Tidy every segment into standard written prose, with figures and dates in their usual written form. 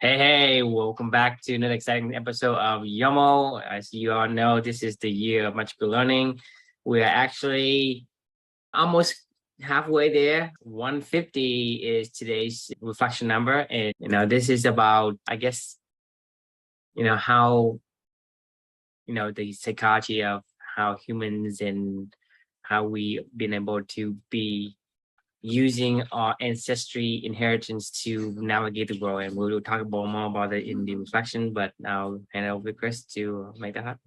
Hey, welcome back to another exciting episode of YOML. As you all know, this is the year of magical learning. We are actually almost halfway there. 150 is today's reflection number. And, this is about, I guess, how, the psychology of how humans and how we've been able to be using our ancestry inheritance to navigate the world. And we'll talk about more about it in the reflection, but I'll hand it over to Chris to make that happen.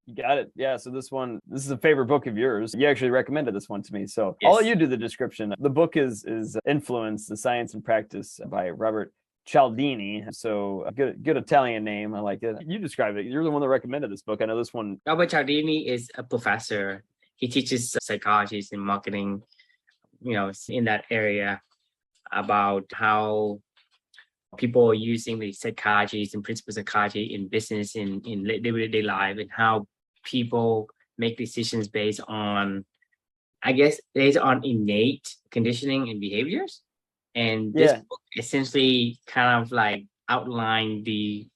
You got it. Yeah. So this is a favorite book of yours. You actually recommended this one to me. So Yes. I'll let you do the description. The book is Influence, the Science and Practice by Robert Cialdini. So a good Italian name. I like it. You described it. You're the one that recommended this book. I know this one. Robert Cialdini is a professor. He teaches psychology and marketing, in that area, about how people are using the psychologies and principles of psychology in business, in day-to-day life, and how people make decisions based on innate conditioning and behaviors. And this book essentially kind of like outlined the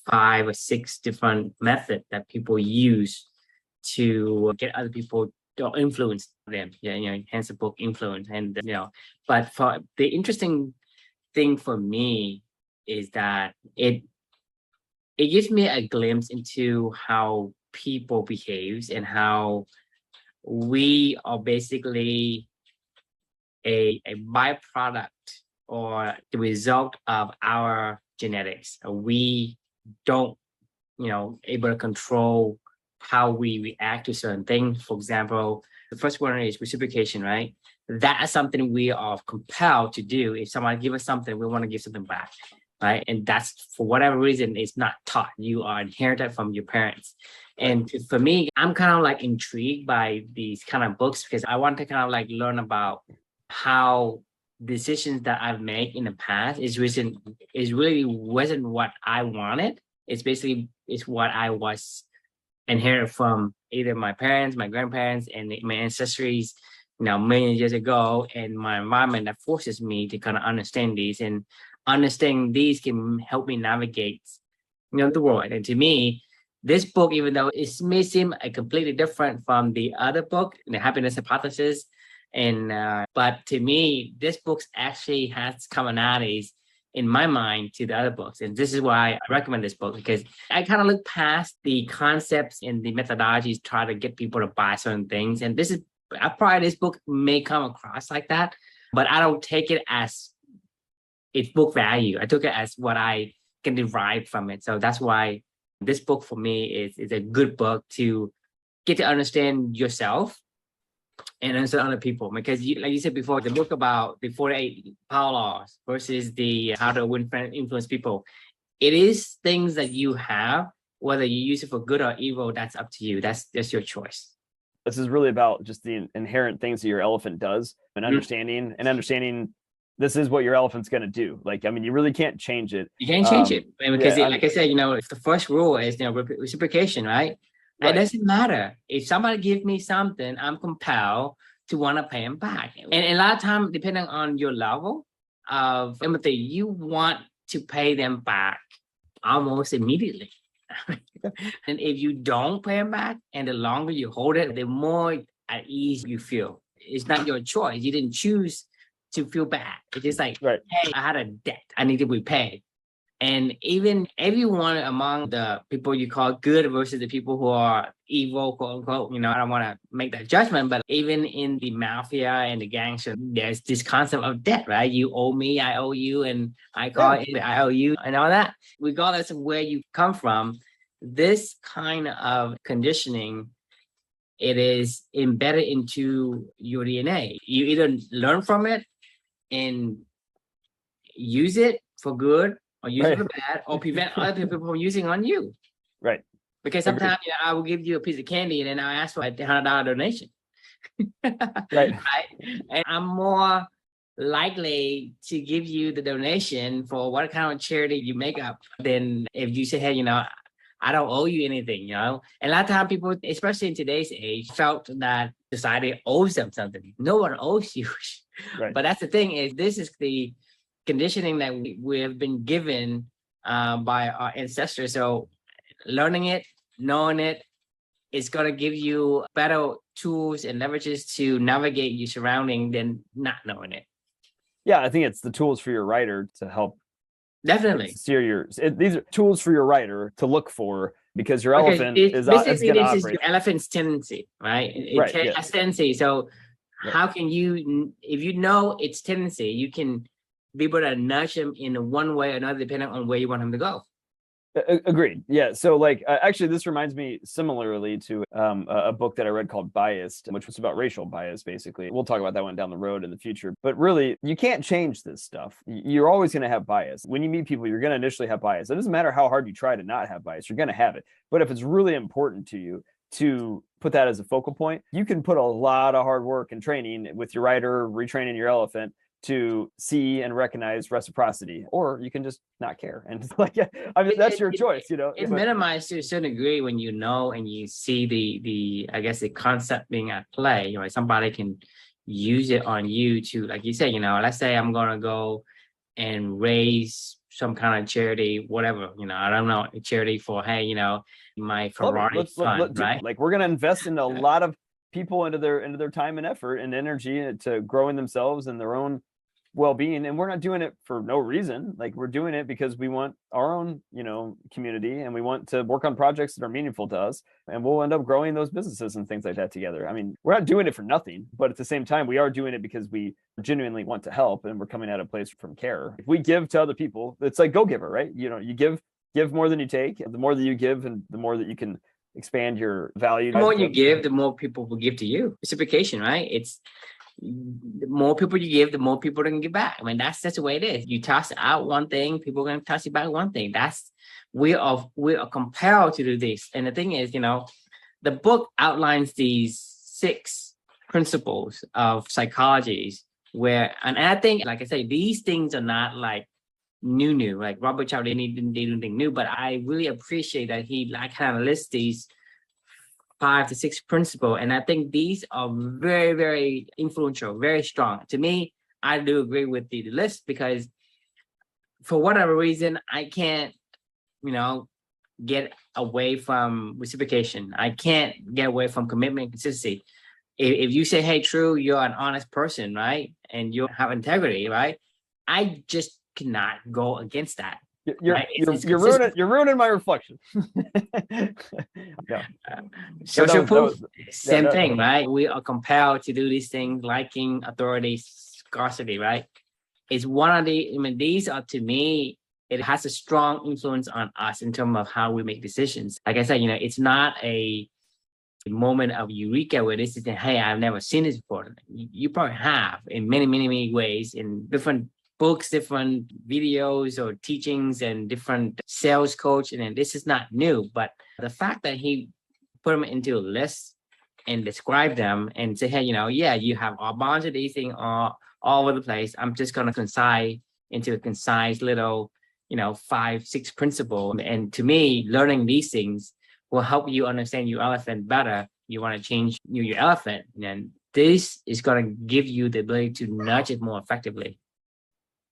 5 or 6 different methods that people use to get other people to influence them. Hence the book Influence. And but for the interesting thing for me is that it gives me a glimpse into how people behaves and how we are basically a byproduct or the result of our genetics. We don't able to control how we react to certain things. For example, the first one is reciprocation, right? That is something we are compelled to do. If somebody gives us something, we want to give something back, right? And that's, for whatever reason, it's not taught. You are inherited from your parents. And for me, I'm kind of like intrigued by these kind of books because I want to kind of like learn about how decisions that I've made in the past really wasn't what I wanted. It's what I was inherited from either my parents, my grandparents, and my ancestries, millions of years ago, and my environment that forces me to kind of understand these, and understanding these can help me navigate, the world. And to me, this book, even though it may seem completely different from the other book, the Happiness Hypothesis, but to me, this book actually has commonalities in my mind to the other books. And this is why I recommend this book, because I kind of look past the concepts and the methodologies, try to get people to buy certain things. And this book may come across like that, but I don't take it as its book value. I took it as what I can derive from it. So that's why this book for me is a good book to get to understand yourself and understand other people. Because like you said before, the book about the 48 power laws versus the how to win friends, influence people. It is things that you have, whether you use it for good or evil, that's up to you. That's your choice. This is really about just the inherent things that your elephant does and understanding this is what your elephant's going to do. Like, I mean, you really can't change it. You can't change it. Because like I said, if the first rule is, reciprocation, right? It doesn't matter. If somebody gives me something, I'm compelled to want to pay them back. And a lot of times, depending on your level of empathy, you want to pay them back almost immediately. And if you don't pay them back, and the longer you hold it, the more at ease you feel. It's not your choice. You didn't choose to feel bad. It's just like, hey, I had a debt I need to repay. And even everyone among the people you call good versus the people who are evil, quote unquote, I don't want to make that judgment, but even in the mafia and the gangster, there's this concept of debt, right? You owe me, I owe you, and I call it I owe you, and all that. Regardless of where you come from, this kind of conditioning, it is embedded into your DNA. You either learn from it and use it for good, or use it for bad, or prevent other people from using on you. Right. Because sometimes I will give you a piece of candy and then I'll ask for a $100 donation. Right. And I'm more likely to give you the donation for what kind of charity you make up than if you say, hey, I don't owe you anything, And a lot of times people, especially in today's age, felt that society owes them something. No one owes you. Right. But that's the thing, is this is the conditioning that we have been given by our ancestors. So learning it, knowing it, is going to give you better tools and leverages to navigate your surrounding than not knowing it. Yeah, I think it's the tools for your writer to help definitely steer these are tools for your writer to look for, because your elephant is going to operate. Is your elephant's tendency, right? It has tendency. So how can you, if you know its tendency, you can be able to nudge him in one way or another, depending on where you want him to go. Agreed. Yeah. So like, actually, this reminds me similarly to a book that I read called Biased, which was about racial bias, basically. We'll talk about that one down the road in the future. But really, you can't change this stuff. You're always going to have bias. When you meet people, you're going to initially have bias. It doesn't matter how hard you try to not have bias, you're going to have it. But if it's really important to you to put that as a focal point, you can put a lot of hard work and training with your writer, retraining your elephant to see and recognize reciprocity, or you can just not care. And like, I mean, that's your choice, you know. It's minimized to a certain degree when you know and you see the I guess the concept being at play. You know, somebody can use it on you to, like you said, you know, let's say I'm gonna go and raise some kind of charity, whatever, you know, I don't know, a charity for, hey, you know, my Ferrari fund, right? Like, we're gonna invest in a lot of people into their time and effort and energy to growing themselves and their own well-being, and we're not doing it for no reason. Like, we're doing it because we want our own, you know, community, and we want to work on projects that are meaningful to us, and we'll end up growing those businesses and things like that together. I mean, we're not doing it for nothing, but at the same time, we are doing it because we genuinely want to help, and we're coming at a place from care. If we give to other people, it's like Go Giver, right? You know, you give more than you take. The more that you give, and the more that you can expand your value. The more you give, the more people will give to you. Reciprocation, right? It's the more people you give, the more people are going to give back. I mean, that's the way it is. You toss out one thing, people are going to toss you back one thing. We are compelled to do this. And the thing is, you know, the book outlines these 6 principles of psychologies where, and I think, like I say, these things are not like new. Like Robert Cialdini didn't do anything new, but I really appreciate that he like kind of lists these 5 to 6 principles, and I think these are very, very influential, very strong. To me, I do agree with the list, because for whatever reason, I can't, you know, get away from reciprocation. I can't get away from commitment and consistency. If you say, hey, True, you're an honest person, right? And you have integrity, right? I just cannot go against that. You're ruining my reflection. Yeah. Social proof, same thing, right? We are compelled to do these things, liking, authority, scarcity, right? It's one of the, I mean, these are, to me, it has a strong influence on us in terms of how we make decisions. Like I said, you know, it's not a moment of eureka where this is, hey, I've never seen this before. You probably have in many, many, many ways, in different books, different videos or teachings, and different sales coach. And this is not new, but the fact that he put them into a list and describe them and say, hey, you know, yeah, you have a bunch of these things all over the place. I'm just going to concise into a concise little, you know, 5, 6 principles. And to me, learning these things will help you understand your elephant better. You want to change your elephant, and this is going to give you the ability to nudge it more effectively.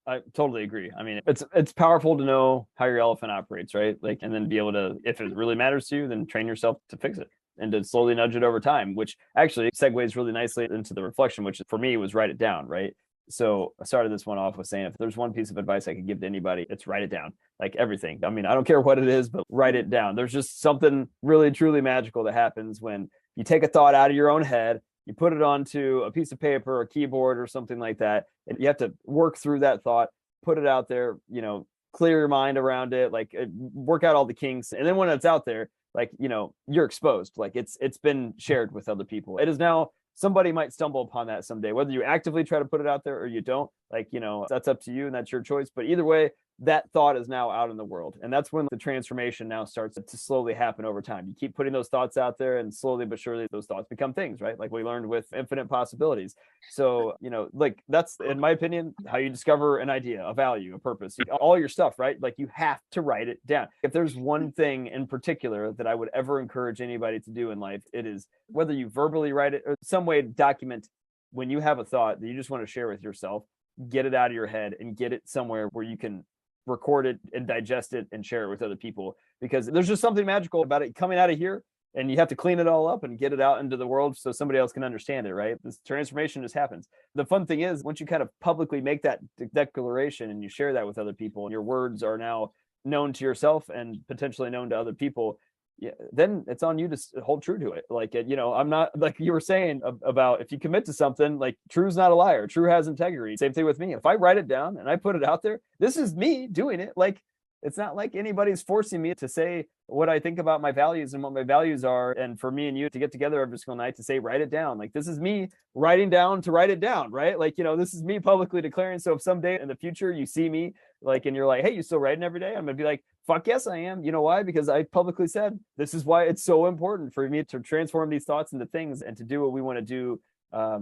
I totally agree. I mean, it's powerful to know how your elephant operates, right? Like, and then be able to, if it really matters to you, then train yourself to fix it and to slowly nudge it over time, which actually segues really nicely into the reflection, which for me was write it down, right? So I started this one off with saying, if there's one piece of advice I could give to anybody, it's write it down. Like everything. I mean, I don't care what it is, but write it down. There's just something really, truly magical that happens when you take a thought out of your own head, you put it onto a piece of paper or keyboard or something like that. And you have to work through that thought, put it out there, you know, clear your mind around it, like work out all the kinks. And then when it's out there, like, you know, you're exposed, like it's been shared with other people. It is now, somebody might stumble upon that someday, whether you actively try to put it out there or you don't, like, you know, that's up to you and that's your choice. But either way, that thought is now out in the world. And that's when the transformation now starts to slowly happen over time. You keep putting those thoughts out there, and slowly but surely those thoughts become things, right? Like we learned with infinite possibilities. So, you know, like that's, in my opinion, how you discover an idea, a value, a purpose, all your stuff, right? Like you have to write it down. If there's one thing in particular that I would ever encourage anybody to do in life, it is whether you verbally write it or some way to document when you have a thought that you just want to share with yourself, get it out of your head and get it somewhere where you can record it and digest it and share it with other people, because there's just something magical about it coming out of here, and you have to clean it all up and get it out into the world so somebody else can understand it, right? This transformation just happens. The fun thing is, once you kind of publicly make that declaration and you share that with other people, and your words are now known to yourself and potentially known to other people, yeah, then it's on you to hold true to it. Like, I'm not, like you were saying about, if you commit to something, like, true's not a liar, true has integrity. Same thing with me. If I write it down and I put it out there, this is me doing it. Like, it's not like anybody's forcing me to say what I think about my values and what my values are. And for me and you to get together every single night to say, write it down. Like, this is me writing down to write it down, right? Like, this is me publicly declaring. So if someday in the future you see me, like, and you're like, hey, you still writing every day? I'm going to be like, fuck yes, I am. You know why? Because I publicly said, this is why it's so important for me to transform these thoughts into things and to do what we want to do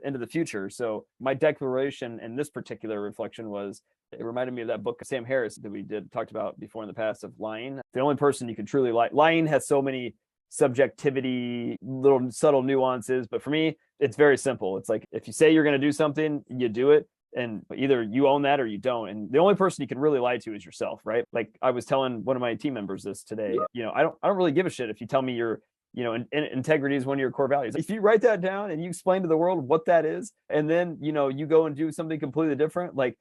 into the future. So my declaration in this particular reflection was, it reminded me of that book Sam Harris that we talked about before in the past, of lying. The only person you can truly lie. Lying has so many subjectivity, little subtle nuances, but for me, it's very simple. It's like, if you say you're going to do something, you do it. And either you own that or you don't. And the only person you can really lie to is yourself, right? Like, I was telling one of my team members this today. I don't really give a shit if you tell me you're, integrity is one of your core values. If you write that down and you explain to the world what that is, and then, you go and do something completely different, like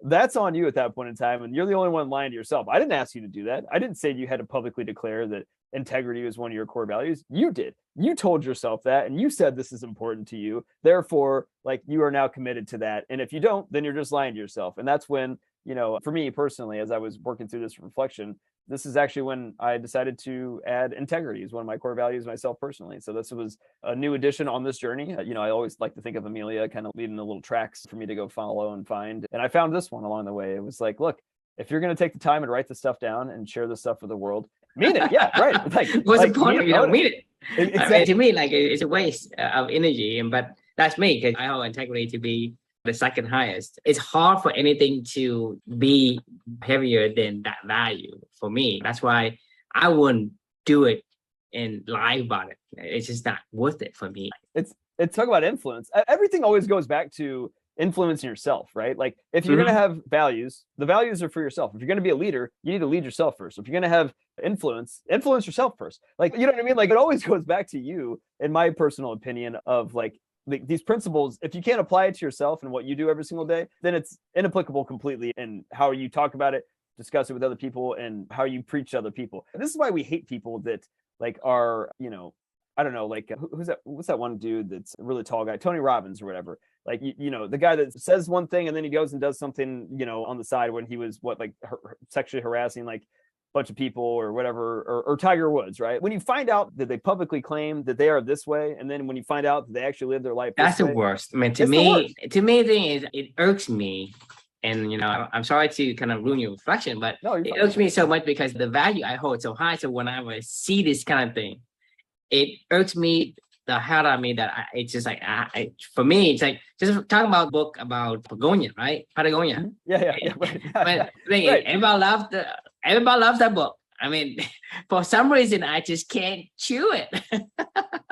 that's on you at that point in time. And you're the only one lying to yourself. I didn't ask you to do that. I didn't say you had to publicly declare that integrity was one of your core values. You did. You told yourself that, and you said this is important to you. Therefore, like, you are now committed to that. And if you don't, then you're just lying to yourself. And that's when, for me personally, as I was working through this reflection, this is actually when I decided to add integrity as one of my core values myself personally. So this was a new addition on this journey. I always like to think of Amelia kind of leading the little tracks for me to go follow and find. And I found this one along the way. It was like, look, if you're going to take the time and write this stuff down and share this stuff with the world, mean it. Yeah, right. Like, what's the point if you don't mean it? Exactly. I mean, to me, like, it's a waste of energy. But that's me, because I hold integrity to be the second highest. It's hard for anything to be heavier than that value for me. That's why I wouldn't do it and lie about it. It's just not worth it for me. It's talk about influence. Everything always goes back to influencing yourself, right? Like, if you're going to have values, the values are for yourself. If you're going to be a leader, you need to lead yourself first. If you're going to have influence yourself first. Like, you know what I mean? Like, it always goes back to you, in my personal opinion, of like, these principles. If you can't apply it to yourself and what you do every single day, then it's inapplicable completely in how you talk about it, discuss it with other people, and how you preach to other people. And this is why we hate people that, like, are, I don't know, like, who's that? What's that one dude that's a really tall guy, Tony Robbins or whatever? Like, the guy that says one thing and then he goes and does something, on the side, when he was sexually harassing like a bunch of people or whatever, or Tiger Woods, right? When you find out that they publicly claim that they are this way, and then when you find out that they actually live their life that's the worst. I mean, to me, the thing is, it irks me. And, I'm sorry to kind of ruin your reflection, but it irks me so much because the value I hold so high. So when I see this kind of thing, it irks me the hell out of me that it's just like, for me, it's like just talking about a book about Patagonia, right? Patagonia. Yeah, right. But right. Everybody loves that book. I mean, for some reason, I just can't chew it.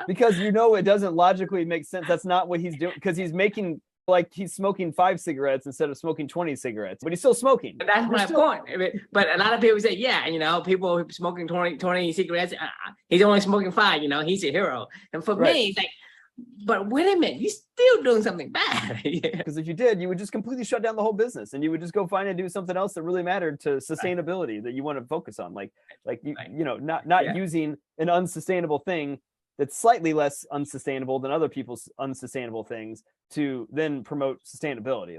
Because it doesn't logically make sense. That's not what he's doing, because he's making, like, he's smoking 5 cigarettes instead of smoking 20 cigarettes, but he's still smoking. But that's my point. But a lot of people say, yeah, people smoking 20 cigarettes, he's only smoking 5, he's a hero. And for me, it's like, but wait a minute, you're still doing something bad. Because if you did, you would just completely shut down the whole business, and you would just go find and do something else that really mattered to sustainability that you want to focus on. Not using an unsustainable thing that's slightly less unsustainable than other people's unsustainable things to then promote sustainability.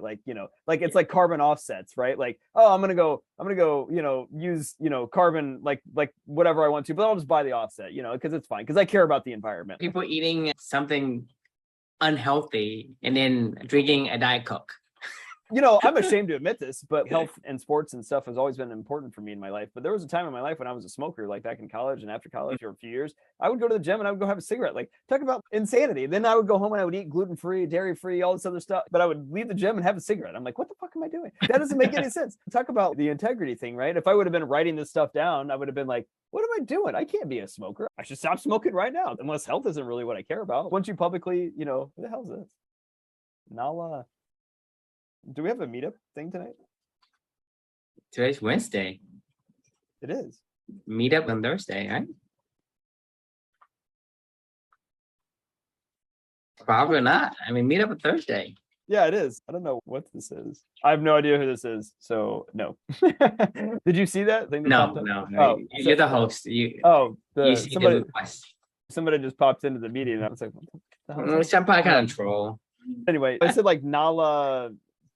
It's like carbon offsets, right? Like, oh, I'm gonna go, use, carbon, like whatever I want to, but I'll just buy the offset, because it's fine, because I care about the environment. People eating something unhealthy and then drinking a Diet Coke. I'm ashamed to admit this, but health and sports and stuff has always been important for me in my life. But there was a time in my life when I was a smoker, like back in college and after college for a few years, I would go to the gym and I would go have a cigarette. Like, talk about insanity. Then I would go home and I would eat gluten-free, dairy-free, all this other stuff. But I would leave the gym and have a cigarette. I'm like, what the fuck am I doing? That doesn't make any sense. Talk about the integrity thing, right? If I would have been writing this stuff down, I would have been like, what am I doing? I can't be a smoker. I should stop smoking right now, unless health isn't really what I care about. Once you publicly, who the hell is this? Nala. Do we have a meetup thing tonight? Today's Wednesday. It is. Meetup on Thursday, right? Probably not. I mean, meetup on Thursday. Yeah, it is. I don't know what this is. I have no idea who this is, so no. Did you see that thing that No, popped up? no. Oh, You're the host. You see the request. somebody just popped into the meeting, and I was like, what the hell is that? Some probably kind of troll. Anyway, I said like Nala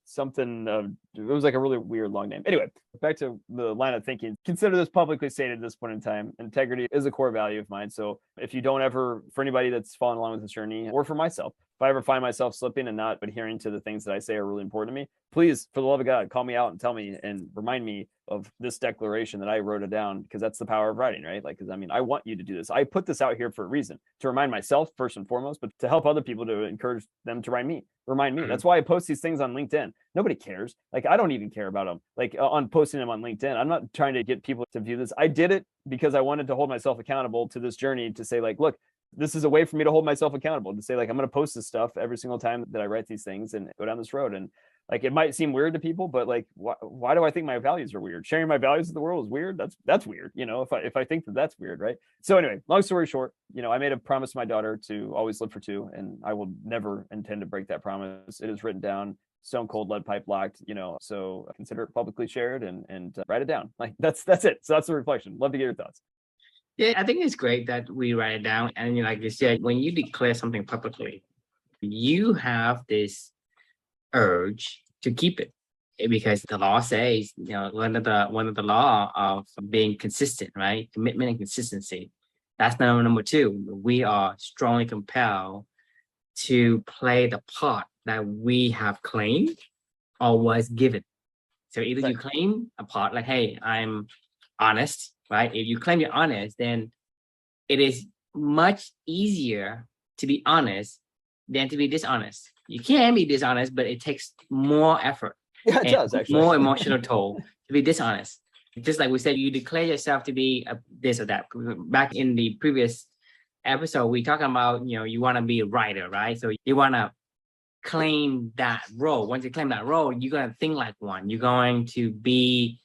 something. It was like a really weird long name. Anyway, back to the line of thinking. Consider this publicly stated at this point in time. Integrity is a core value of mine. So if you don't ever, for anybody that's following along with this journey, or for myself, if I ever find myself slipping and not adhering to the things that I say are really important to me, please, for the love of God, call me out and tell me and remind me of this declaration that I wrote it down, because that's the power of writing, right? Like, because I mean, I want you to do this. I put this out here for a reason, to remind myself first and foremost, but to help other people, to encourage them to remind me. That's why I post these things on LinkedIn. Nobody cares. Like, I don't even care about them. Like on posting them on LinkedIn, I'm not trying to get people to view this. I did it because I wanted to hold myself accountable to this journey, to say like, look, this is a way for me to hold myself accountable, to say like, I'm going to post this stuff every single time that I write these things and go down this road. And like, it might seem weird to people, but like, why do I think my values are weird? Sharing my values with the world is weird. That's weird. You know, if I think that that's weird, right? So anyway, long story short, you know, I made a promise to my daughter to always live for two, and I will never intend to break that promise. It is written down, stone cold, lead pipe locked, you know, so consider it publicly shared and write it down. Like that's it. So that's the reflection. Love to get your thoughts. Yeah, I think it's great that we write it down. And like you said, when you declare something publicly, you have this urge to keep it, because the law says, you know, one of the law of being consistent, right? Commitment and consistency. That's number two. We are strongly compelled to play the part that we have claimed or was given. So either you claim a part like, hey, I'm honest, right? If you claim you're honest, then it is much easier to be honest than to be dishonest. You can be dishonest, but it takes more effort. Yeah, it does actually. More emotional toll to be dishonest. Just like we said, you declare yourself to be this or that. Back in the previous episode, we talking about, you know, you want to be a writer, right? So you want to claim that role. Once you claim that role, you're going to think like one. You're going to be,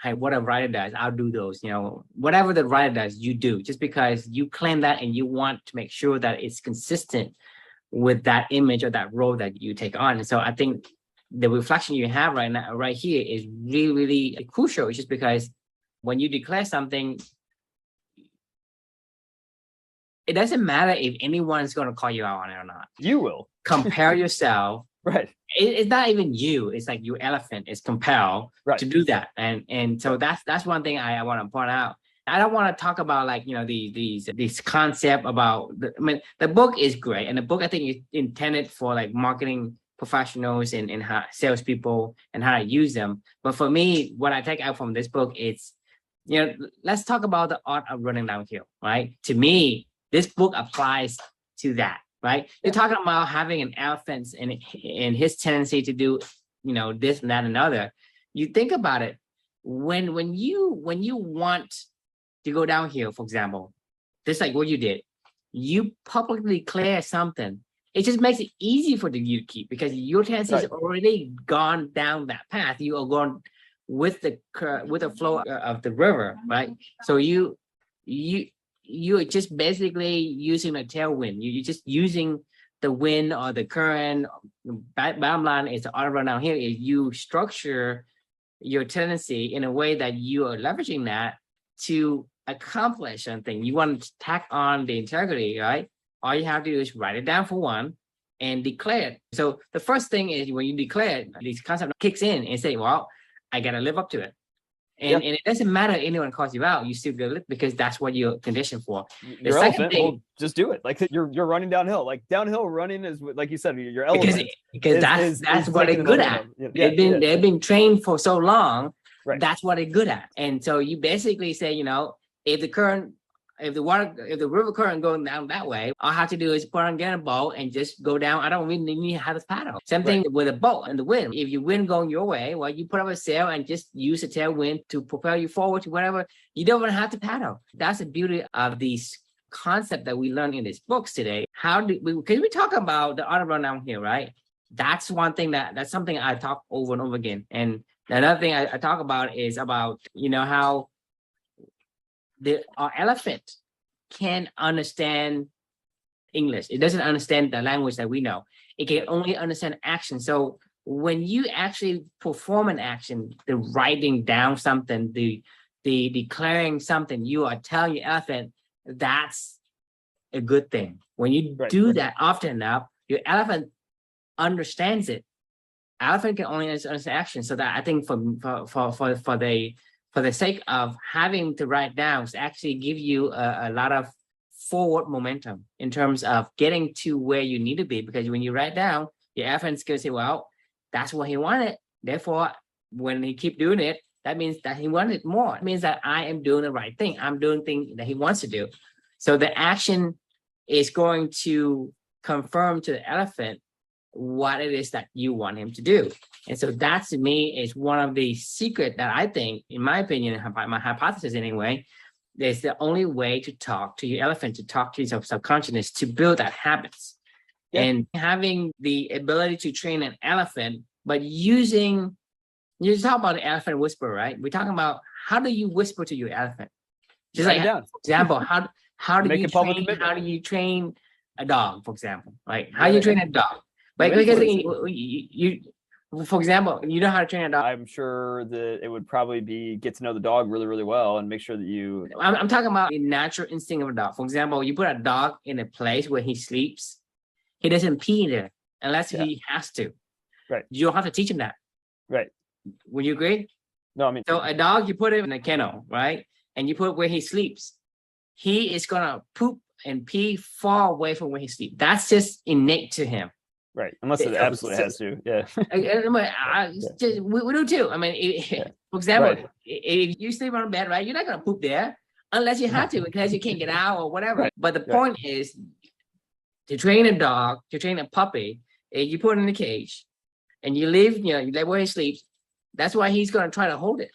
hey, what a writer does, I'll do those. You know, whatever the writer does, you do, just because you claim that and you want to make sure that it's consistent with that image or that role that you take on. And so I think the reflection you have right now, right here, is really, really crucial. It's just because when you declare something, it doesn't matter if anyone's going to call you out on it or not. You will. Compare yourself. Right. It's not even you. It's like your elephant is compelled to do that. And so that's one thing I want to point out. I don't want to talk about like, you know, these concept about the book is great. And the book, I think, is intended for like marketing professionals and how salespeople and how to use them. But for me, what I take out from this book is, you know, let's talk about the art of running downhill, right? To me, this book applies to that, right? You're talking about having an elephant and his tendency to do, you know, this and that and other. You think about it, when you want to go downhill, for example, just like what you did, you publicly declare something. It just makes it easy for you to keep, because your tendency has already gone down that path. You are going with the flow of the river, right? So you're just basically using a tailwind. You're just using the wind or the current. Bottom line is the art of run down here is you structure your tendency in a way that you are leveraging that to accomplish something. You want to tack on the integrity, right? All you have to do is write it down for one and declare it. So the first thing is when you declare it, this concept kicks in and say, well, I got to live up to it. And it doesn't matter if anyone calls you out, you still do it because that's what you're conditioned for. Your elephant will just do it. Like you're running downhill. Like downhill running is, like you said, your elephant. Because that's what they're good at. They've been trained for so long. Right. That's what they're good at. And so you basically say, you know, if the river current going down that way, all I have to do is put on get a boat and just go down. I don't really need to have a paddle. Same thing with a boat and the wind. If your wind going your way, well, you put up a sail and just use the tailwind to propel you forward to whatever. You don't even have to paddle. That's the beauty of these concept that we learn in these books today. Because we talk about the art of run down here, right? That's one thing that's something I talk over and over again. And another thing I talk about is about, how our elephant can't understand English. It doesn't understand the language that we know. It can only understand action. So when you actually perform an action, the writing down something, the declaring something, you are telling your elephant that's a good thing. When you do that often enough, your elephant understands it. Elephant can only understand action. So that I think for the sake of having to write down, actually give you a lot of forward momentum in terms of getting to where you need to be. Because when you write down, your elephant's gonna say, well, that's what he wanted. Therefore, when he keep doing it, that means that he wanted more. It means that I am doing the right thing. I'm doing things that he wants to do. So the action is going to confirm to the elephant what it is that you want him to do. And so that to me is one of the secret that I think, in my opinion, my hypothesis anyway, is the only way to talk to your elephant, to talk to your subconscious, to build that habits. Yeah. And having the ability to train an elephant, but using, you talk about the elephant whisper, right? We're talking about how do you whisper to your elephant? Just like, for example, how do you train a dog, for example? Like how you train a dog? Like, because you, for example, you know how to train a dog. I'm sure that it would probably be get to know the dog really, really well and make sure that you. I'm talking about the natural instinct of a dog. For example, you put a dog in a place where he sleeps, he doesn't pee there unless he has to. Right. You don't have to teach him that. Right. Would you agree? No, I mean. So a dog, you put him in a kennel, right? And you put it where he sleeps. He is gonna poop and pee far away from where he sleeps. That's just innate to him. Right, unless it absolutely has to, yeah. We do too. I mean, for example, if you sleep on a bed, right, you're not gonna poop there unless you have to, because you can't get out or whatever. Right. But the point is, to train a dog, to train a puppy, you put it in a cage, and you leave, you let where he sleeps. That's why he's gonna try to hold it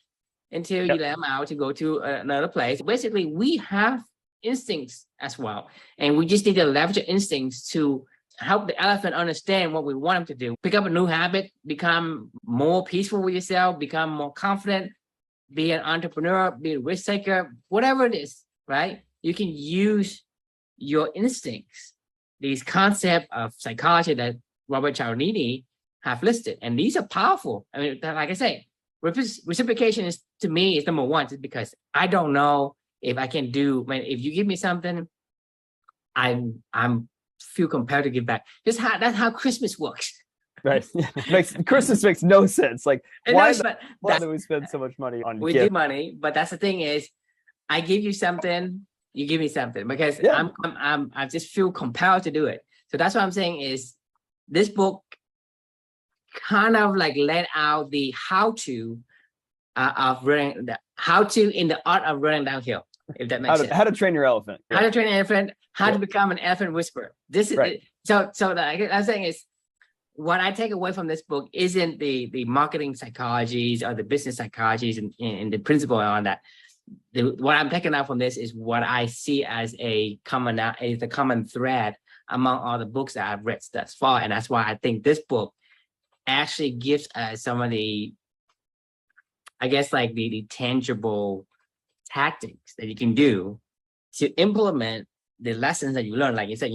until you let him out to go to another place. Basically, we have instincts as well, and we just need to leverage your instincts to help the elephant understand what we want him to do. Pick up a new habit, become more peaceful with yourself, become more confident, be an entrepreneur, be a risk taker, whatever it is, right? You can use your instincts, these concepts of psychology that Robert Cialdini have listed. And these are powerful. I mean, like I say, reciprocation is, to me, is number one, just because I don't know if I can do, if you give me something, I'm feel compelled to give back. That's how Christmas works. Right. Christmas makes no sense. Like, why do we spend so much money on gifts? We do money, but that's the thing is, I give you something, you give me something, because I just feel compelled to do it. So that's what I'm saying is, this book kind of like let out the how-to of running, in the art of running downhill. If that makes sense. How to train your elephant. How to train an elephant, how to become an elephant whisperer. This is so I'm saying is, what I take away from this book isn't the marketing psychologies or the business psychologies and the principle and all that. What I'm taking out from this is what I see as a common thread among all the books that I've read thus far. And that's why I think this book actually gives us some of the, I guess, like the tangible tactics that you can do to implement the lessons that you learn. Like you said,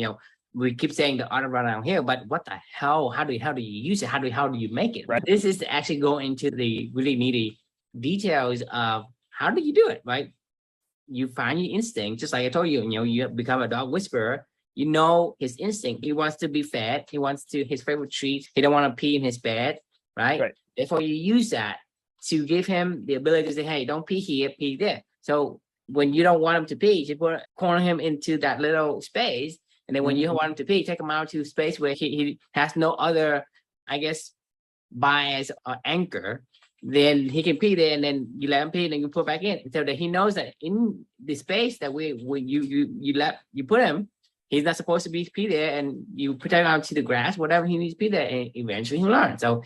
we keep saying the art of running downhill, but what the hell? How do you use it? How do you make it? Right. This is to actually go into the really needy details of how do you do it, right? You find your instinct, just like I told you. You become a dog whisperer. His instinct. He wants to be fed. He wants his favorite treat. He don't want to pee in his bed, right? Therefore, you use that to give him the ability to say, "Hey, don't pee here, pee there." So when you don't want him to pee, you corner him into that little space. And then when you want him to pee, take him out to a space where he has no other, I guess, bias or anchor. Then he can pee there, and then you let him pee, and then you put back in, so that he knows that in the space that you put him, he's not supposed to be pee there, and you put him out to the grass, whatever he needs to pee there, and eventually he'll learn. So,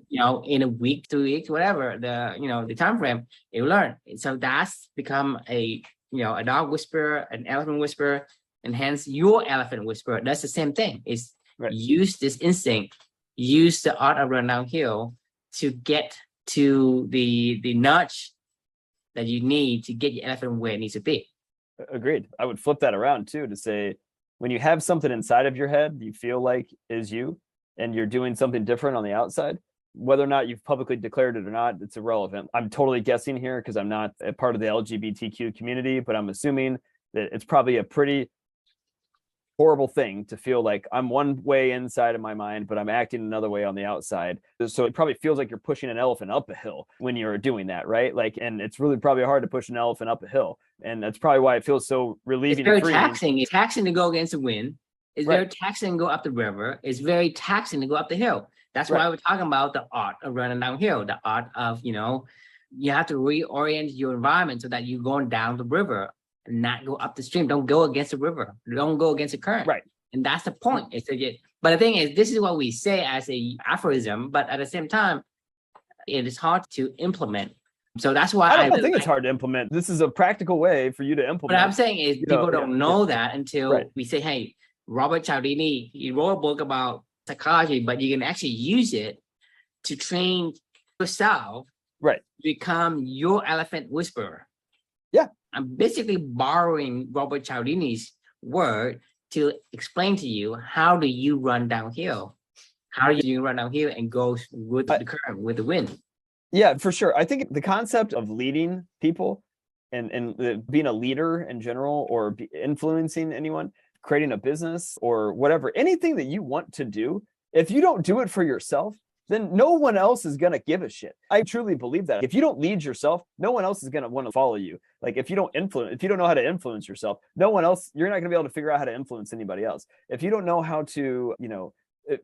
in a week, 2 weeks, whatever the time frame, he'll learn. And so that's become a dog whisperer, an elephant whisperer, and hence your elephant whisperer. That's the same thing. Is use this instinct use the art of run downhill to get to the nudge that you need to get your elephant where it needs to be. Agreed. I would flip that around too, to say, when you have something inside of your head you feel like is you, and you're doing something different on the outside, whether or not you've publicly declared it or not, it's irrelevant. I'm totally guessing here because I'm not a part of the LGBTQ community, but I'm assuming that it's probably a pretty horrible thing to feel like I'm one way inside of my mind, but I'm acting another way on the outside. So it probably feels like you're pushing an elephant up a hill when you're doing that, right? Like, and it's really probably hard to push an elephant up a hill. And that's probably why it feels so relieving. It's very taxing. It's taxing to go against the wind. It's very taxing to go up the river. It's very taxing to go up the hill. That's why we're talking about the art of running downhill, the art of, you have to reorient your environment so that you're going down the river and not go up the stream. Don't go against the river. Don't go against the current. Right. And that's the point. It's to get, but the thing is, this is what we say as a aphorism, but at the same time, it is hard to implement. So that's why I don't think it's hard to implement. This is a practical way for you to implement. What I'm saying is people don't know that until we say, hey, Robert Cialdini, he wrote a book about psychology, but you can actually use it to train yourself to become your elephant whisperer. Yeah. I'm basically borrowing Robert Cialdini's word to explain to you, how do you run downhill? How do you run downhill and go with the current, with the wind? Yeah, for sure. I think the concept of leading people and being a leader in general, or influencing anyone, creating a business or whatever, anything that you want to do, if you don't do it for yourself, then no one else is going to give a shit. I truly believe that. If you don't lead yourself, no one else is going to want to follow you. Like, if you don't know how to influence yourself, no one else, you're not going to be able to figure out how to influence anybody else. If you don't know how to,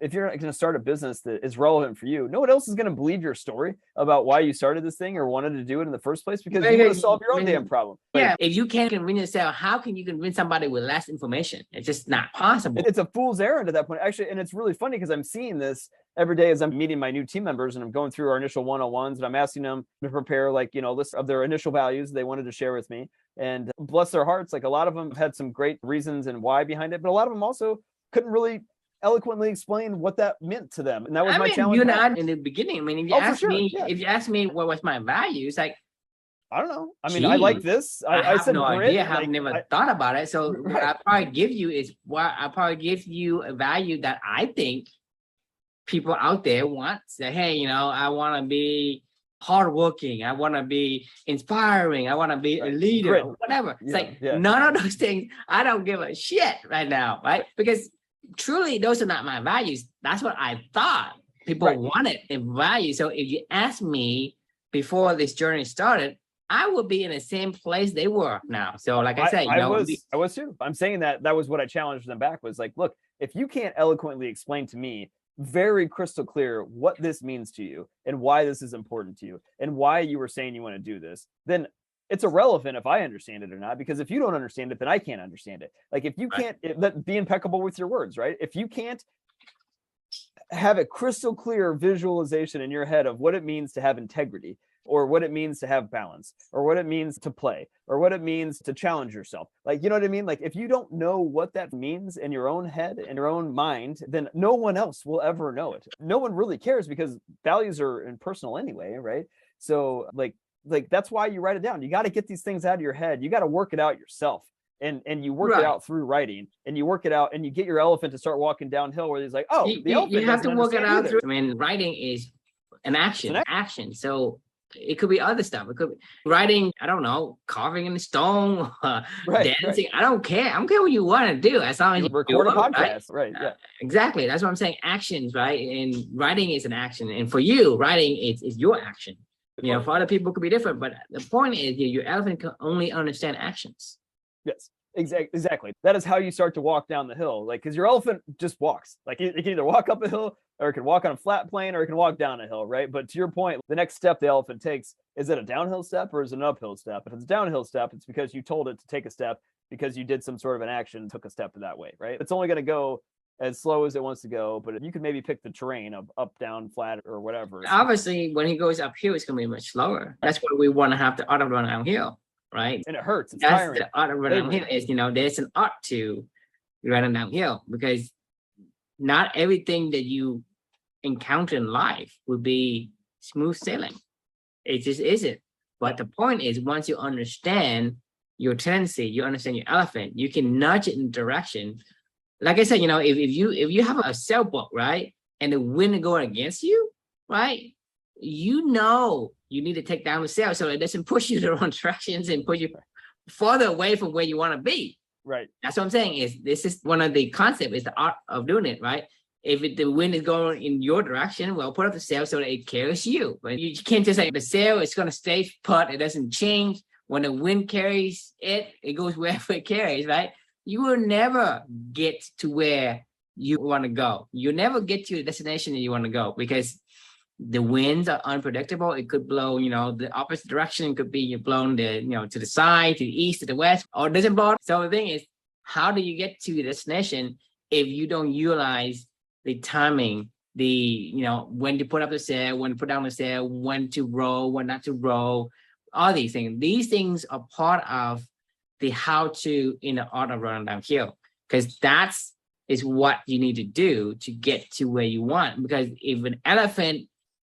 if you're not going to start a business that is relevant for you, no one else is going to believe your story about why you started this thing or wanted to do it in the first place, because you want to solve your own damn problem. Yeah, if you can't convince yourself, how can you convince somebody with less information? It's just not possible. It's a fool's errand at that point, actually. And it's really funny because I'm seeing this every day as I'm meeting my new team members, and I'm going through our initial one-on-ones, and I'm asking them to prepare lists of their initial values they wanted to share with me. And bless their hearts, like, a lot of them had some great reasons and why behind it, but a lot of them also couldn't really eloquently explain what that meant to them. And that was my challenge. You and I in the beginning, if you ask me what was my values, like, I don't know. I mean, I like this. I said no idea. I've never thought about it. So what I probably give you is a value that I think people out there want. Say, hey, I want to be hardworking. I want to be inspiring. I want to be a leader, or whatever. It's none of those things. I don't give a shit right now, right? Because truly, those are not my values. That's what I thought people wanted in value. So if you ask me before this journey started, I would be in the same place they were now. So like I said, I was too. I'm saying that was what I challenged them back, was like, look, if you can't eloquently explain to me very crystal clear what this means to you and why this is important to you and why you were saying you want to do this, then it's irrelevant if I understand it or not, because if you don't understand it, then I can't understand it. Like, if you can't be impeccable with your words, right? If you can't have a crystal clear visualization in your head of what it means to have integrity, or what it means to have balance, or what it means to play, or what it means to challenge yourself. Like, you know what I mean? Like, if you don't know what that means in your own head and your own mind, then no one else will ever know it. No one really cares, because values are impersonal anyway, right? So like that's why you write it down. You got to get these things out of your head. You got to work it out yourself. And you work it out through writing, and you work it out, and you get your elephant to start walking downhill, where he's like, oh, the elephant. You have to work it out through. I mean, writing is an action. So it could be other stuff. It could be writing, I don't know, carving in the stone, dancing. I don't care. I don't care what you want to do, as long as you record a podcast. Right. Yeah. Exactly. That's what I'm saying. Actions, right? And writing is an action. And for you, writing is your action. For other people, it could be different. But the point is, your elephant can only understand actions. Yes. Exactly. That is how you start to walk down the hill. Like, because your elephant just walks. Like, it can either walk up a hill, or it can walk on a flat plane, or it can walk down a hill, right? But to your point, the next step the elephant takes, is it a downhill step or is it an uphill step? If it's a downhill step, it's because you told it to take a step, because you did some sort of an action, took a step that way, right? It's only going to go as slow as it wants to go, but you can maybe pick the terrain of up, down, flat, or whatever. Obviously, when he goes uphill, it's going to be much slower. That's why we want to have the art of running downhill, right? And it hurts. It's That's tiring. The art of running downhill is, there's an art to running downhill, because not everything that you encounter in life will be smooth sailing. It just isn't. But the point is, once you understand your tendency, you understand your elephant, you can nudge it in direction. Like I said, if you have a sailboat, right, and the wind is going against you, right, you need to take down the sail so it doesn't push you the wrong directions and push you farther away from where you want to be. Right. That's what I'm saying. This is one of the concepts, is the art of doing it, right? If the wind is going in your direction, well, put up the sail so that it carries you. But you can't just say the sail is going to stay put. It doesn't change. When the wind carries it, it goes wherever it carries, right? You will never get to where you want to go. You'll never get to the destination that you want to go, because the winds are unpredictable. It could blow, the opposite direction. It could be you're blown to the side, to the east, to the west, or it doesn't blow. So the thing is, how do you get to the destination if you don't utilize the timing, when to put up the sail, when to put down the sail, when to row, when not to row, all these things. These things are part of the how to in the art of running downhill, because is what you need to do to get to where you want. Because if an elephant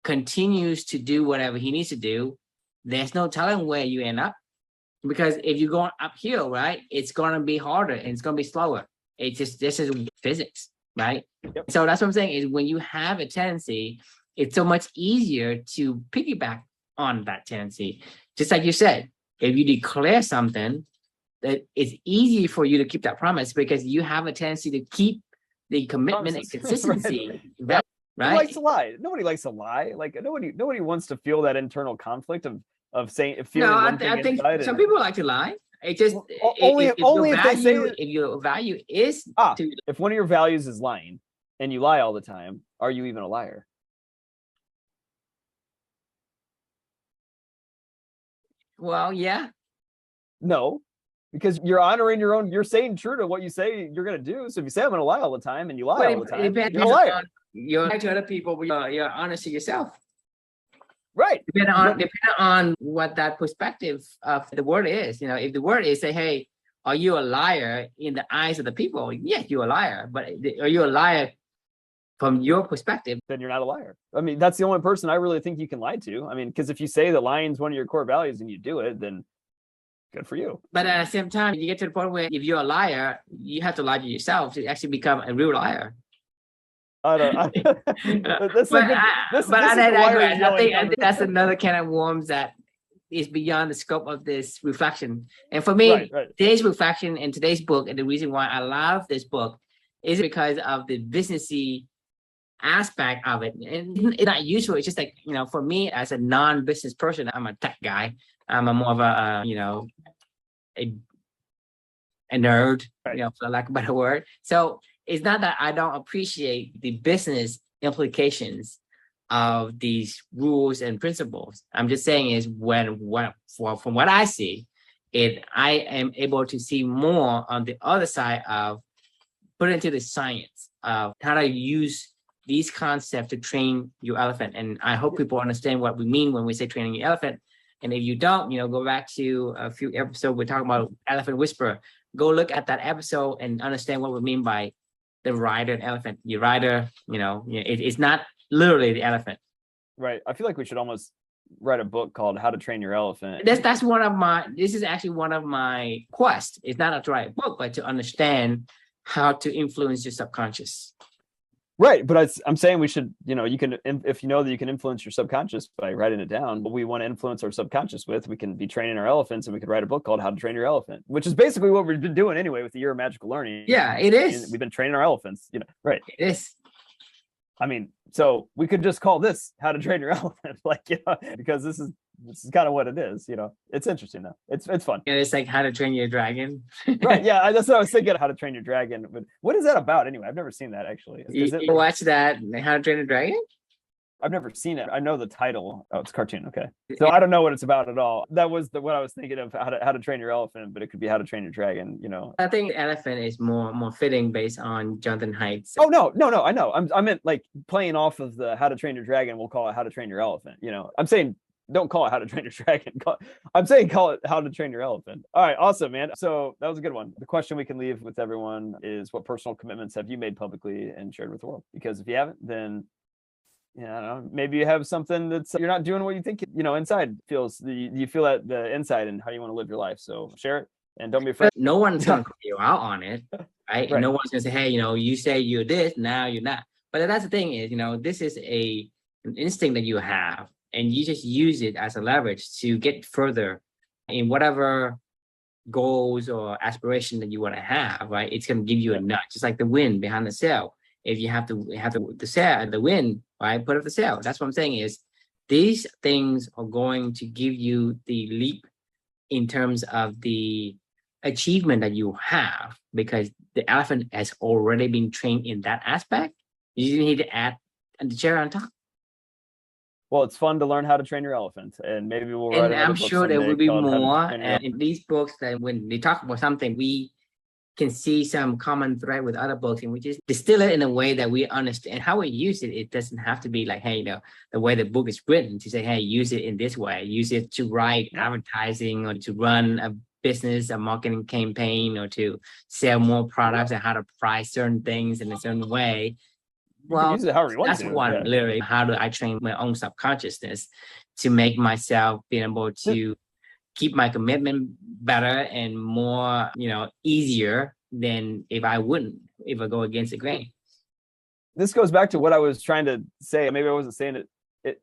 continues to do whatever he needs to do, there's no telling where you end up. Because if you're going uphill, right, it's going to be harder and it's going to be slower. This is physics, right? Yep. So that's what I'm saying, is when you have a tendency, it's so much easier to piggyback on that tendency. Just like you said, if you declare something, that it's easy for you to keep that promise, because you have a tendency to keep the commitment and consistency. Right. Right? Who likes to lie? Nobody likes to lie. Like nobody wants to feel that internal conflict of saying, feeling. No, one thing I think some and, people like to lie. It just only if they say if your value is if one of your values is lying and you lie all the time, are you even a liar? Well, yeah. No, because you're honoring you're saying true to what you say you're going to do. So if you say I'm going to lie all the time and you lie all the time, you're a liar. You're lying to other people, but you're honest to yourself. Right. Depending on what that perspective of the word is. If the word is, say, hey, are you a liar in the eyes of the people? Yes, you're a liar. But are you a liar from your perspective? Then you're not a liar. I mean, that's the only person I really think you can lie to. I mean, because if you say that lying is one of your core values and you do it, then good for you. But at the same time, you get to the point where if you're a liar, you have to lie to yourself to actually become a real liar. I think that's another can of worms that is beyond the scope of this reflection. And for me, today's reflection and today's book, and the reason why I love this book is because of the businessy aspect of it. And it's not useful. It's just like, for me as a non-business person, I'm a tech guy. I'm more of a nerd, for lack of a better word. So it's not that I don't appreciate the business implications of these rules and principles. I'm just saying is from what I see, I am able to see more on the other side of put into the science of how to use these concepts to train your elephant. And I hope people understand what we mean when we say training your elephant. And if you don't, go back to a few episodes, we're talking about elephant whisperer. Go look at that episode and understand what we mean by the rider and elephant. Your rider, it's not literally the elephant. Right. I feel like we should almost write a book called How to Train Your Elephant. This is actually one of my quests. It's not to write a book, but to understand how to influence your subconscious. Right. But I'm saying we should, you can, if you know that you can influence your subconscious by writing it down, what we want to influence our subconscious with, we can be training our elephants, and we could write a book called How to Train Your Elephant, which is basically what we've been doing anyway with the Year of Magical Learning. Yeah, it is. We've been training our elephants, right. It is. I mean, so we could just call this How to Train Your Elephant, because this is kind of what it is, It's interesting though. It's fun. Yeah, it's like How to Train Your Dragon. Right. Yeah, that's what I was thinking. How to Train Your Dragon. But what is that about anyway? I've never seen that actually. You watch that How to Train Your Dragon? I've never seen it. I know the title. Oh, it's a cartoon. Okay. So I don't know what it's about at all. That was what I was thinking of, how to train your elephant, but it could be How to Train Your Dragon, I think elephant is more fitting based on Jonathan Haidt's. Oh, no, I know. I meant like playing off of the How to Train Your Dragon, we'll call it How to Train Your Elephant. I'm saying don't call it How to Train Your Dragon. I'm saying call it How to Train Your Elephant. All right, awesome, man. So that was a good one. The question we can leave with everyone is, what personal commitments have you made publicly and shared with the world? Because if you haven't, then Yeah, I don't know. Maybe you have something that's you're not doing what you think, inside feels. You feel that the inside and how you want to live your life. So share it and don't be afraid. No one's gonna call you out on it, right? Right. No one's gonna say, hey, you say you're this, now you're not. But that's the thing is, this is an instinct that you have, and you just use it as a leverage to get further in whatever goals or aspiration that you want to have, right? It's gonna give you a nudge, just like the wind behind the sail. If you have the sail, the wind, right? Put up the sail. That's what I'm saying is these things are going to give you the leap in terms of the achievement that you have, because the elephant has already been trained in that aspect. You need to add the cherry on top. Well, it's fun to learn how to train your elephant, and maybe we'll write And another I'm book sure there will be more. And And in these books, that when they talk about something, we can see some common thread with other books, and we just distill it in a way that we understand how we use it. It doesn't have to be like, hey, the way the book is written to say, hey, use it in this way, use it to write advertising or to run a business, a marketing campaign, or to sell more products, and how to price certain things in a certain way. Well, use it however you want that's to. one, literally. How do I train my own subconsciousness to make myself be able to keep my commitment better and more, easier than if I go against the grain. This goes back to what I was trying to say. Maybe I wasn't saying it.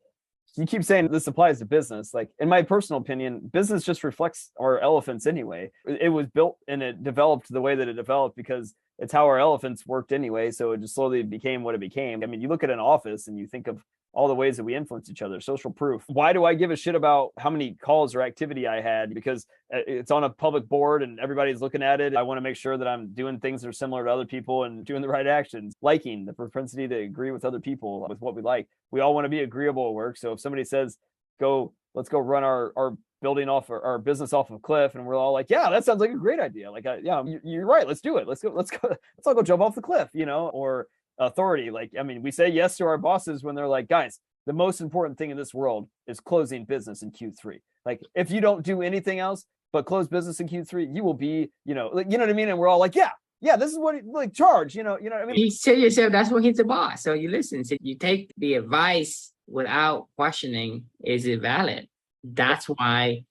You keep saying this applies to business. Like, in my personal opinion, business just reflects our elephants anyway. It was built and it developed the way that it developed because it's how our elephants worked anyway. So it just slowly became what it became. I mean, you look at an office and you think of all the ways that we influence each other. Social proof. Why do I give a shit about how many calls or activity I had? Because it's on a public board and everybody's looking at it. I want to make sure that I'm doing things that are similar to other people and doing the right actions. Liking, the propensity to agree with other people with what we like. We all want to be agreeable at work. So if somebody says, let's go run our building off our business off of a cliff, and we're all like, yeah, that sounds like a great idea. Like, yeah, you're right. Let's do it. Let's all go jump off the cliff, or authority. Like, I mean, we say yes to our bosses when they're like, guys, the most important thing in this world is closing business in Q3. Like, if you don't do anything else but close business in Q3, you will be, you know what I mean? And we're all like, yeah, this is what charge, you know what I mean? You tell yourself that's what he's the boss. So you listen. So you take the advice without questioning, is it valid? That's why,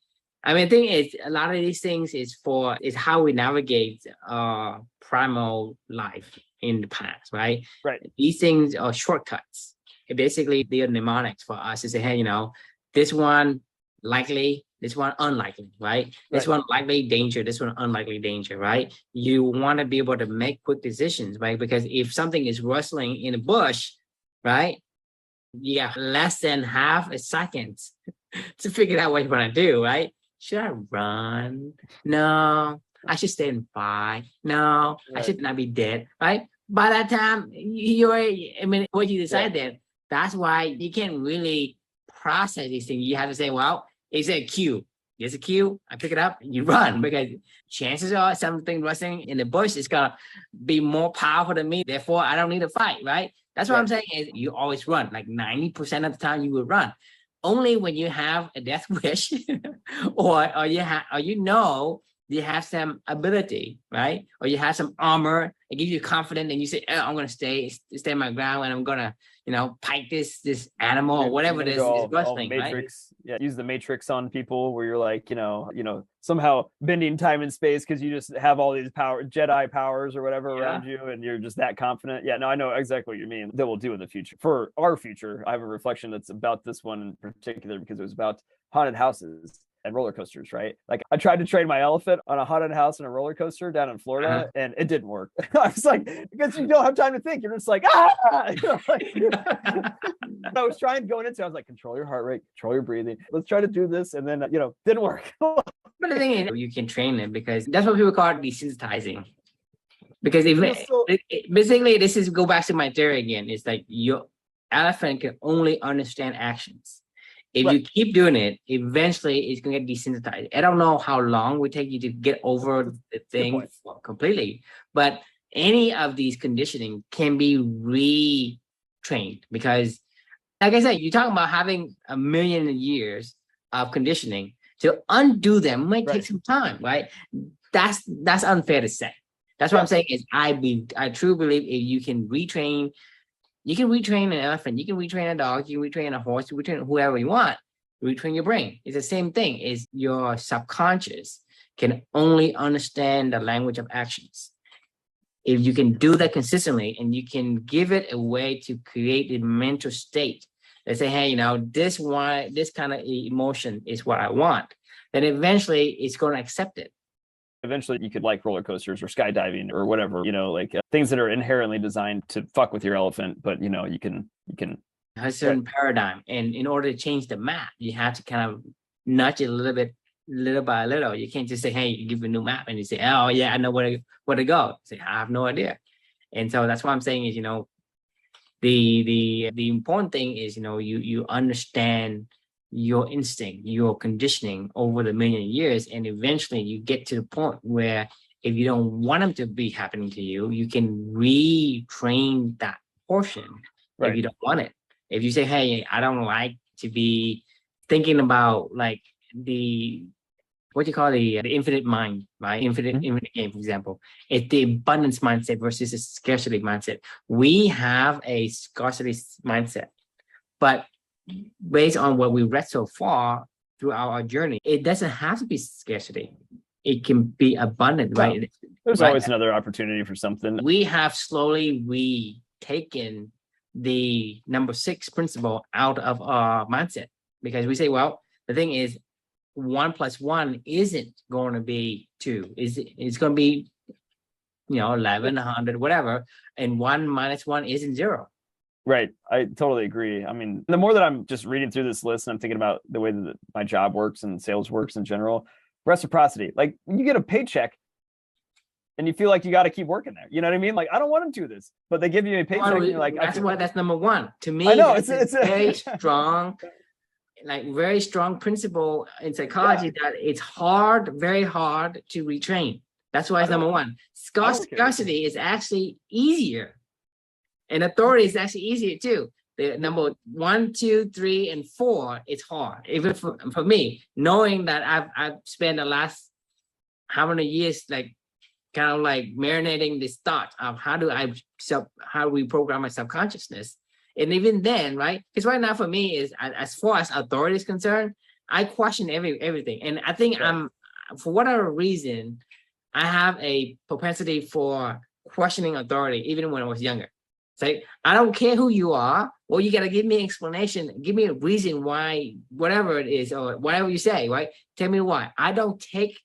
I mean, I think it's a lot of these things is how we navigate primal life in the past, right? Right. These things are shortcuts. Basically, they are mnemonics for us to say, hey, this one likely, this one unlikely, right? This one likely danger, this one unlikely danger, right? You want to be able to make quick decisions, right? Because if something is rustling in a bush, right, you have less than half a second to figure out what you want to do, right? Should I run? No, I should stay and fight. No, I should not be dead, right? By that time, what you decide then, that's why you can't really process these things. You have to say, well, it's a cue. There's a cue. I pick it up, you run, because chances are something rustling in the bush is gonna be more powerful than me. Therefore, I don't need to fight, right? That's what I'm saying is you always run. Like 90% of the time you will run. Only when you have a death wish or you have some ability, right? Or you have some armor, it gives you confidence, and you say, I'm gonna stay my ground, and I'm gonna, pike this animal or whatever this is rustling, Matrix, right? Use the Matrix on people where you're like, somehow bending time and space because you just have all these Jedi powers or whatever around you, and you're just that confident. Yeah, no, I know exactly what you mean. That we'll do in the future. For our future, I have a reflection that's about this one in particular because it was about haunted houses and roller coasters, right? Like, I tried to train my elephant on a haunted house and a roller coaster down in Florida, and it didn't work. I was like, because you don't have time to think. You're just like, I was trying going into it. I was like, control your heart rate, control your breathing. Let's try to do this. And then, didn't work. But the thing is, you can train it because that's what people call desensitizing. Because basically, this is go back to my theory again. It's like your elephant can only understand actions. If you keep doing it, eventually it's going to get desensitized. I don't know how long it would take you to get over the thing completely, but any of these conditioning can be retrained because, like I said, you're talking about having 1 million years of conditioning. To undo them might take some time, right? That's unfair to say. That's what I'm saying is I truly believe if you can retrain You can retrain an elephant, you can retrain a dog, you can retrain a horse, you can retrain whoever you want. Retrain your brain. It's the same thing. Is your subconscious can only understand the language of actions. If you can do that consistently and you can give it a way to create a mental state that say, hey, this kind of emotion is what I want, then eventually it's going to accept it. Eventually you could like roller coasters or skydiving or whatever, things that are inherently designed to fuck with your elephant, but you can a certain paradigm. And in order to change the map, you have to kind of nudge it a little bit, little by little. You can't just say, hey, you give a new map and you say, oh yeah, I know where to go. Say, I have no idea. And so that's what I'm saying is, the important thing is, you understand your instinct, your conditioning over the million years, and eventually you get to the point where if you don't want them to be happening to you, you can retrain that portion if you don't want it. If you say, hey, I don't like to be thinking about like the infinite mind, right? Infinite game, for example. It's the abundance mindset versus a scarcity mindset. We have a scarcity mindset, but based on what we read so far throughout our journey, it doesn't have to be scarcity. It can be abundant, right? There's always another opportunity for something. We have slowly taken the number 6 principle out of our mindset because we say, well, the thing is 1 + 1 isn't going to be 2. It's going to be 11, 100, whatever, and 1 - 1 isn't 0. Right. I totally agree. I mean, the more that I'm just reading through this list and I'm thinking about the way that my job works and sales works in general, reciprocity, like you get a paycheck and you feel like you got to keep working there. You know what I mean? Like, I don't want to do this, but they give you a paycheck. And you're like, that's number 1 to me. I know it's a very strong, very strong principle in psychology that it's very hard to retrain. That's why it's number 1. Scarcity is actually easier, and authority is actually easier too. The number 1, 2, 3, and 4, it's hard. Even for me, knowing that I've spent the last how many years kind of marinating this thought of how we program my subconsciousness. And even then, right? Because right now for me is as far as authority is concerned, I question everything. And I think for whatever reason, I have a propensity for questioning authority, even when I was younger. It's like, I don't care who you are. Well, you got to give me an explanation. Give me a reason why, whatever it is, or whatever you say, right? Tell me why. I don't take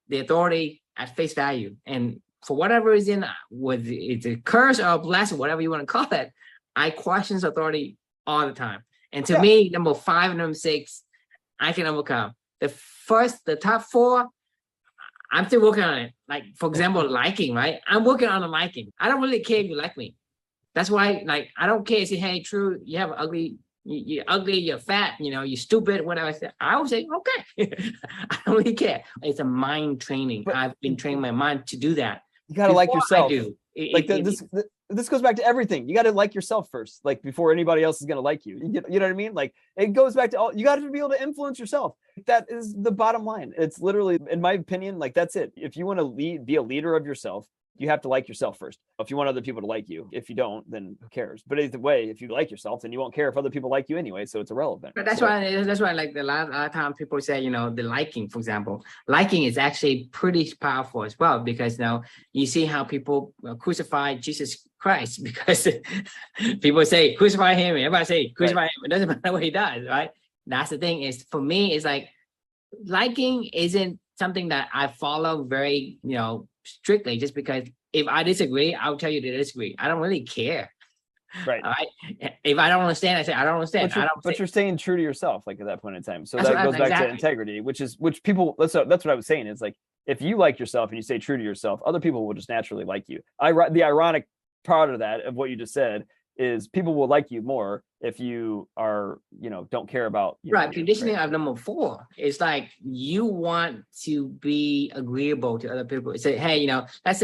the authority at face value. And for whatever reason, whether it's a curse or a blessing, whatever you want to call it, I question authority all the time. And to me, number 5 and number 6, I can overcome. The top 4, I'm still working on it. Like, for example, liking, right? I'm working on the liking. I don't really care if you like me. That's why, I don't care. Say, hey, true, you have you're ugly, you're fat, you're stupid, whatever. I would say, okay. I don't really care. It's a mind training. But I've been training my mind to do that. You got to like yourself. This goes back to everything. You got to like yourself first, before anybody else is going to like you. You know what I mean? It goes back to you got to be able to influence yourself. That is the bottom line. It's literally, in my opinion, that's it. If you want to be a leader of yourself, you have to like yourself first. If you want other people to like you, if you don't, then who cares? But either way, if you like yourself, then you won't care if other people like you anyway. So it's irrelevant. But that's why a lot of time people say, the liking, for example, liking is actually pretty powerful as well, because you see how people crucify Jesus Christ because people say crucify him, and everybody say crucify him. It doesn't matter what he does, right? That's the thing. Is for me, it's liking isn't something that I follow very strictly, just because if I disagree, I'll tell you to disagree. I don't really care. Right. All right. If I don't understand, I say I don't understand. But you're staying true to yourself, at that point in time. So that goes back to integrity, which people. That's what I was saying. Is if you like yourself and you stay true to yourself, other people will just naturally like you. The ironic part of that, of what you just said, is people will like you more if you are, don't care about conditioning of number 4. It's you want to be agreeable to other people. Say, hey, let's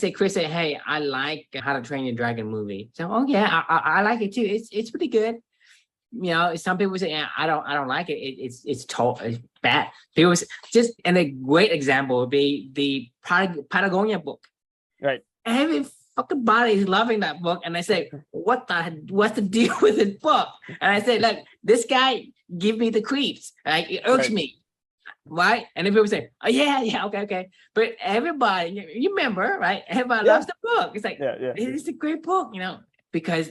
say Chris said, hey, I like How to Train Your Dragon movie. So, oh yeah, I like it too. It's pretty good. Some people say, yeah, I don't like it. It's bad. People and a great example would be the Patagonia book. Right. Every fucking body is loving that book. And I say, what's the deal with this book? And I say, look, this guy give me the creeps. Like, it irks me. Right? And then people say, oh, yeah, okay. But everybody, you remember, right? Everybody loves the book. It's like, it's a great book, because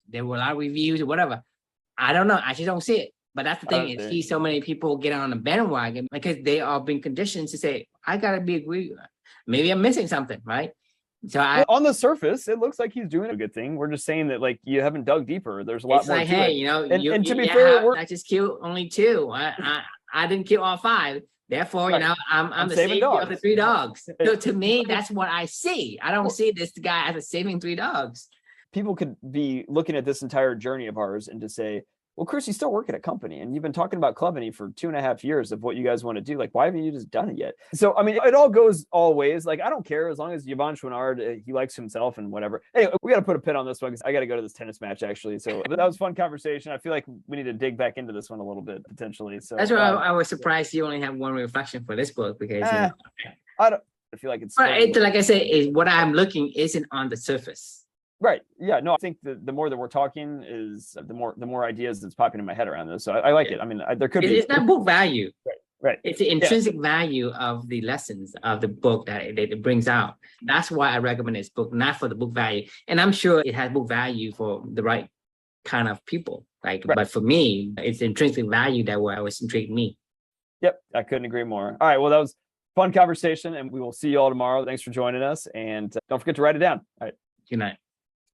there were a lot of reviews or whatever. I don't know. I just don't see it. But that's the thing, is see so many people get on the bandwagon because they are being conditioned to say, I gotta be agreed. Maybe I'm missing something, right? So on the surface, it looks like he's doing a good thing. We're just saying that, like, you haven't dug deeper. There's a lot more. Like, to hey, it. And to be fair, I just killed only 2. I didn't kill all 5. Therefore, I'm the savior of the 3 dogs. So to me, that's what I see. I don't see this guy as a saving 3 dogs. People could be looking at this entire journey of ours and to say, well, Chris, you still work at a company and you've been talking about Clubany for 2.5 years of what you guys want to do. Like, why haven't you just done it yet? So, I mean, it all goes all ways. Like, I don't care as long as Yvon Chouinard, he likes himself and whatever. Anyway, we got to put a pin on this one because I got to go to this tennis match, actually. So that was a fun conversation. I feel like we need to dig back into this one a little bit, potentially. So that's why I was surprised you only have one reflection for this book, because I feel like it's like I said, is what I'm looking isn't on the surface. Right. Yeah. No, I think the more that we're talking is the more ideas that's popping in my head around this. So I like it. I mean, there could be. It's not book value. Right. It's the intrinsic value of the lessons of the book that it brings out. That's why I recommend this book, not for the book value. And I'm sure it has book value for the right kind of people. But for me, it's intrinsic value that was intrigued me. Yep. I couldn't agree more. All right. Well, that was a fun conversation, and we will see you all tomorrow. Thanks for joining us. And don't forget to write it down. All right. Good night.